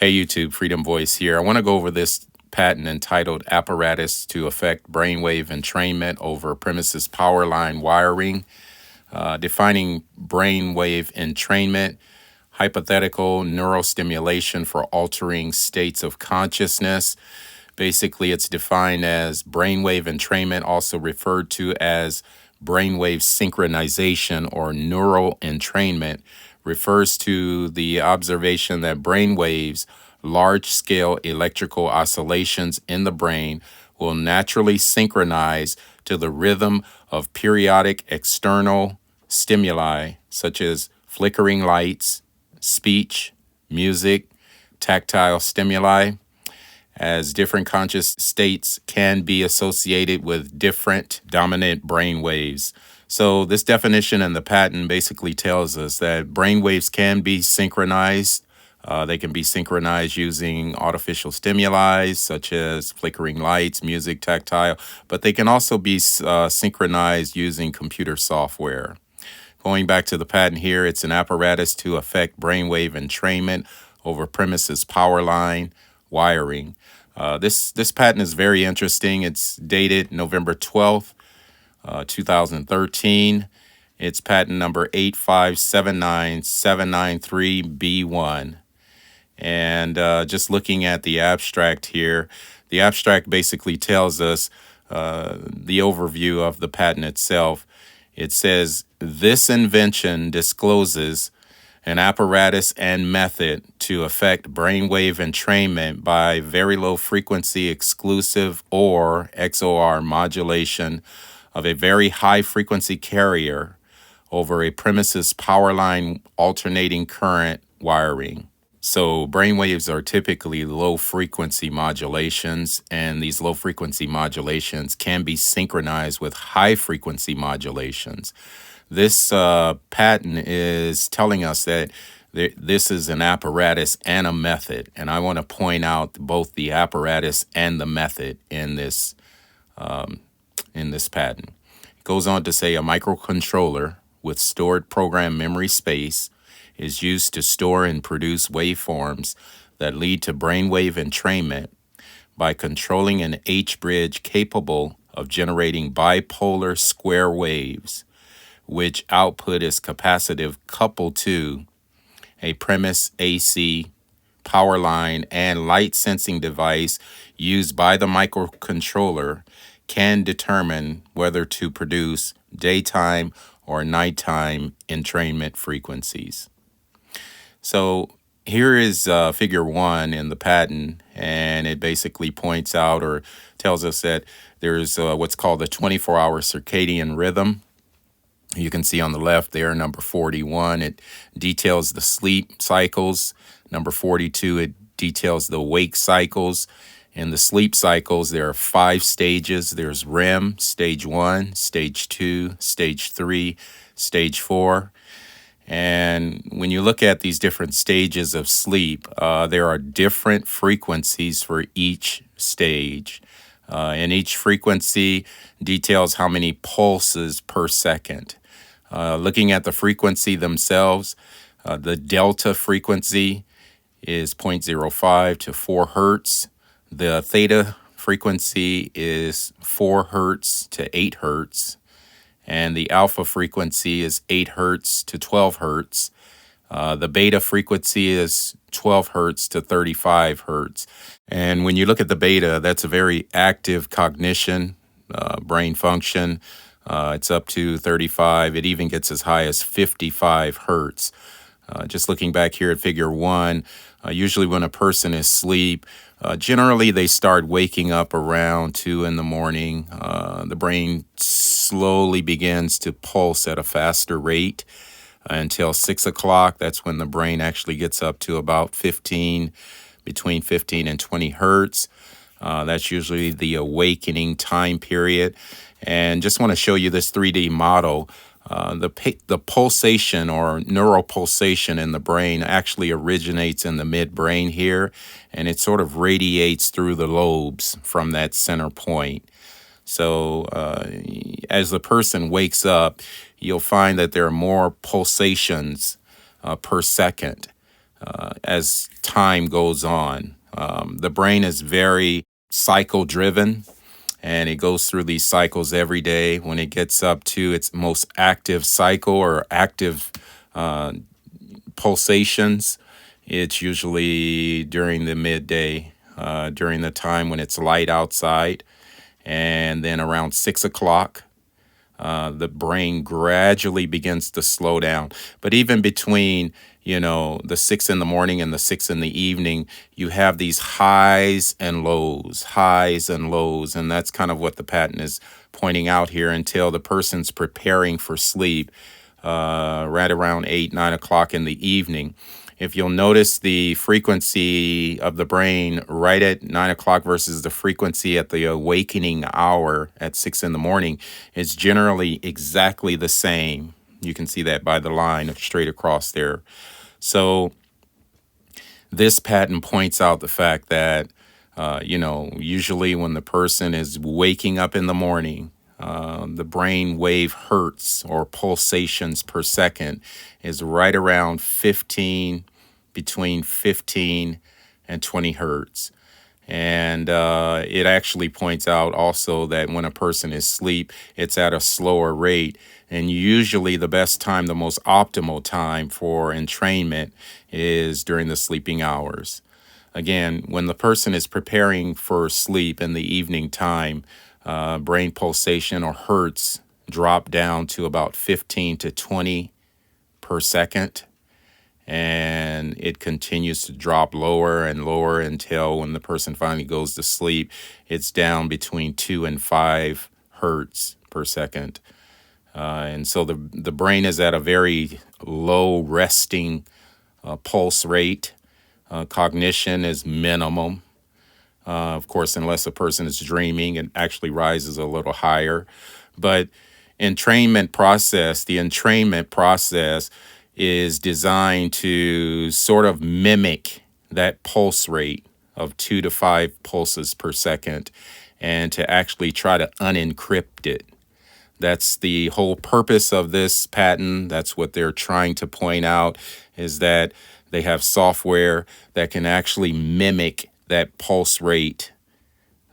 Hey YouTube, Freedom Voice here. I want to go over this patent entitled Apparatus to Affect Brainwave Entrainment over Premises Power Line Wiring, defining brainwave entrainment, hypothetical neurostimulation for altering states of consciousness. Basically, it's defined as brainwave entrainment, also referred to as brainwave synchronization or neural entrainment, refers to the observation that brainwaves, large-scale electrical oscillations in the brain, will naturally synchronize to the rhythm of periodic external stimuli such as flickering lights, speech, music, tactile stimuli, as different conscious states can be associated with different dominant brain waves. So this definition in the patent basically tells us that brain waves can be synchronized. They can be synchronized using artificial stimuli such as flickering lights, music, tactile, but they can also be synchronized using computer software. Going back to the patent here, it's an apparatus to affect brainwave entrainment over premises power line wiring. This patent is very interesting. It's dated November 12th, 2013. It's patent number 8579793B1. And just looking at the abstract here, the abstract basically tells us the overview of the patent itself. It says, this invention discloses an apparatus and method to affect brainwave entrainment by very low frequency exclusive or XOR modulation of a very high frequency carrier over a premises power line alternating current wiring. So brainwaves are typically low frequency modulations, and these low frequency modulations can be synchronized with high frequency modulations. This patent is telling us that this is an apparatus and a method, and I want to point out both the apparatus and the method in this patent. It goes on to say a microcontroller with stored program memory space is used to store and produce waveforms that lead to brainwave entrainment by controlling an H-bridge capable of generating bipolar square waves, which output is capacitive coupled to a premise AC power line and light sensing device used by the microcontroller can determine whether to produce daytime or nighttime entrainment frequencies. So here is figure 1 in the patent, and it basically points out or tells us that there's what's called the 24-hour circadian rhythm. You can see on the left there, number 41, it details the sleep cycles. Number 42, it details the wake cycles. In the sleep cycles, there are 5 stages. There's REM, stage 1, stage 2, stage 3, stage 4. And when you look at these different stages of sleep, there are different frequencies for each stage. And each frequency details how many pulses per second. Looking at the frequency themselves, the delta frequency is 0.05 to 4 hertz. The theta frequency is 4 hertz to 8 hertz. And the alpha frequency is 8 hertz to 12 hertz. The beta frequency is 12 hertz to 35 hertz. And when you look at the beta, that's a very active cognition, brain function. It's up to 35. It even gets as high as 55 hertz. Just looking back here at figure 1, usually when a person is asleep, generally they start waking up around 2 in the morning. The brain slowly begins to pulse at a faster rate until 6 o'clock. That's when the brain actually gets up to about between 15 and 20 hertz. That's usually the awakening time period. And just want to show you this 3D model. The pulsation or neural pulsation in the brain actually originates in the midbrain here, and it sort of radiates through the lobes from that center point. So as the person wakes up, you'll find that there are more pulsations per second. as time goes on. The brain is very cycle driven, and it goes through these cycles every day. When it gets up to its most active cycle or active pulsations, it's usually during the midday, during the time when it's light outside. And then around 6 o'clock, the brain gradually begins to slow down. But even between, the 6 in the morning and the 6 in the evening, you have these highs and lows, highs and lows. And that's kind of what the patent is pointing out here until the person's preparing for sleep, right around 8, 9 o'clock in the evening. If you'll notice the frequency of the brain right at 9 o'clock versus the frequency at the awakening hour at 6 in the morning, it's generally exactly the same. You can see that by the line straight across there. So this patent points out the fact that, usually when the person is waking up in the morning, the brain wave hertz or pulsations per second is right around between 15 and 20 hertz. And it actually points out also that when a person is asleep, it's at a slower rate. And usually the best time, the most optimal time for entrainment is during the sleeping hours. Again, when the person is preparing for sleep in the evening time, brain pulsation or hertz drop down to about 15 to 20 per second. And it continues to drop lower and lower until when the person finally goes to sleep, it's down between 2 and 5 hertz per second. And so the brain is at a very low resting pulse rate. Cognition is minimum. Of course, unless a person is dreaming, it actually rises a little higher. But the entrainment process is designed to sort of mimic that pulse rate of 2 to 5 pulses per second and to actually try to unencrypt it. That's the whole purpose of this patent. That's what they're trying to point out, is that they have software that can actually mimic that pulse rate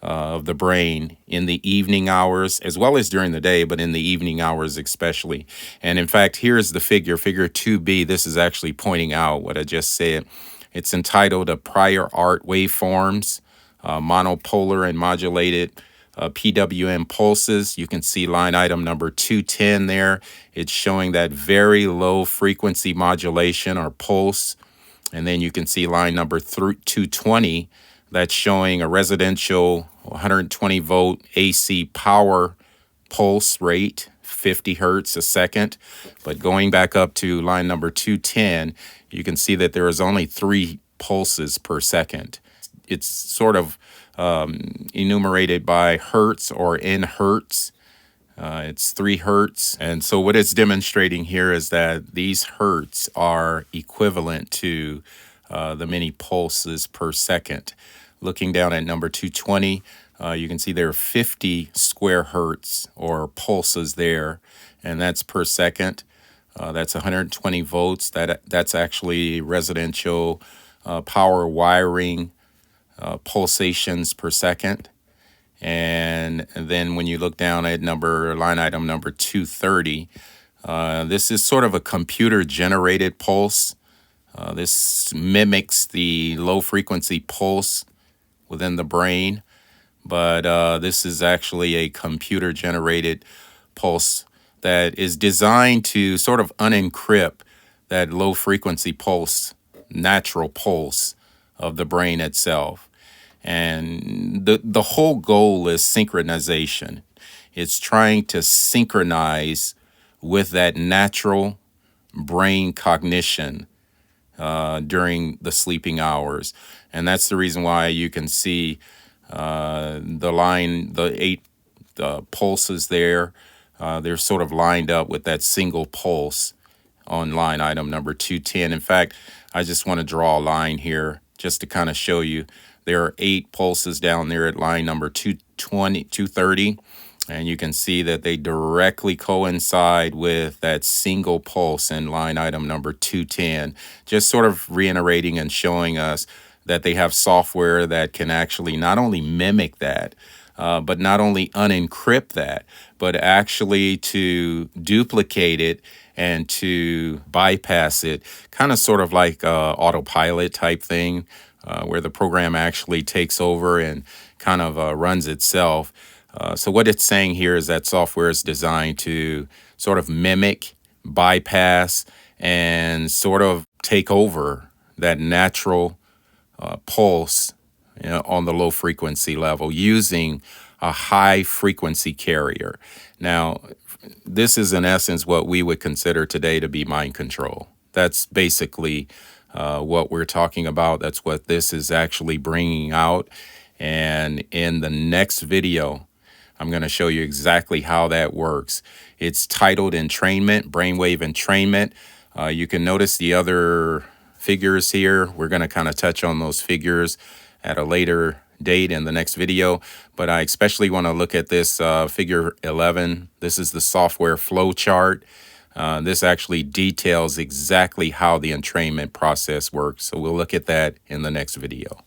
of the brain in the evening hours, as well as during the day, but in the evening hours especially. And in fact, here's the figure 2B. This is actually pointing out what I just said. It's entitled a Prior Art Waveforms, Monopolar and Modulated PWM Pulses. You can see line item number 210 there. It's showing that very low frequency modulation or pulse. And then you can see line number 220. That's showing a residential 120 volt AC power pulse rate, 50 hertz a second. But going back up to line number 210, you can see that there is only 3 pulses per second. It's sort of enumerated by hertz or in hertz. It's 3 hertz. And so what it's demonstrating here is that these hertz are equivalent to the many pulses per second. Looking down at number 220, you can see there are 50 square hertz or pulses there, and that's per second. That's 120 volts. That's actually residential power wiring pulsations per second. And then when you look down at line item number 230, this is sort of a computer generated pulse. This mimics the low frequency pulse within the brain, but this is actually a computer generated pulse that is designed to sort of unencrypt that low frequency pulse, natural pulse of the brain itself. And the whole goal is synchronization. It's trying to synchronize with that natural brain cognition during the sleeping hours. And that's the reason why you can see the 8 pulses there. They're sort of lined up with that single pulse on line item number 210. In fact, I just want to draw a line here just to kind of show you. There are 8 pulses down there at line number 230. And you can see that they directly coincide with that single pulse in line item number 210, just sort of reiterating and showing us that they have software that can actually not only mimic that, but not only unencrypt that, but actually to duplicate it and to bypass it, kind of sort of like autopilot type thing, where the program actually takes over and kind of runs itself. So what it's saying here is that software is designed to sort of mimic, bypass, and sort of take over that natural pulse, on the low frequency level using a high frequency carrier. Now, this is in essence what we would consider today to be mind control. That's basically what we're talking about. That's what this is actually bringing out. And in the next video, I'm going to show you exactly how that works. It's titled Entrainment, Brainwave Entrainment. You can notice the other figures here. We're going to kind of touch on those figures at a later date in the next video, but I especially want to look at this figure 11. This is the software flow chart. This actually details exactly how the entrainment process works. So we'll look at that in the next video.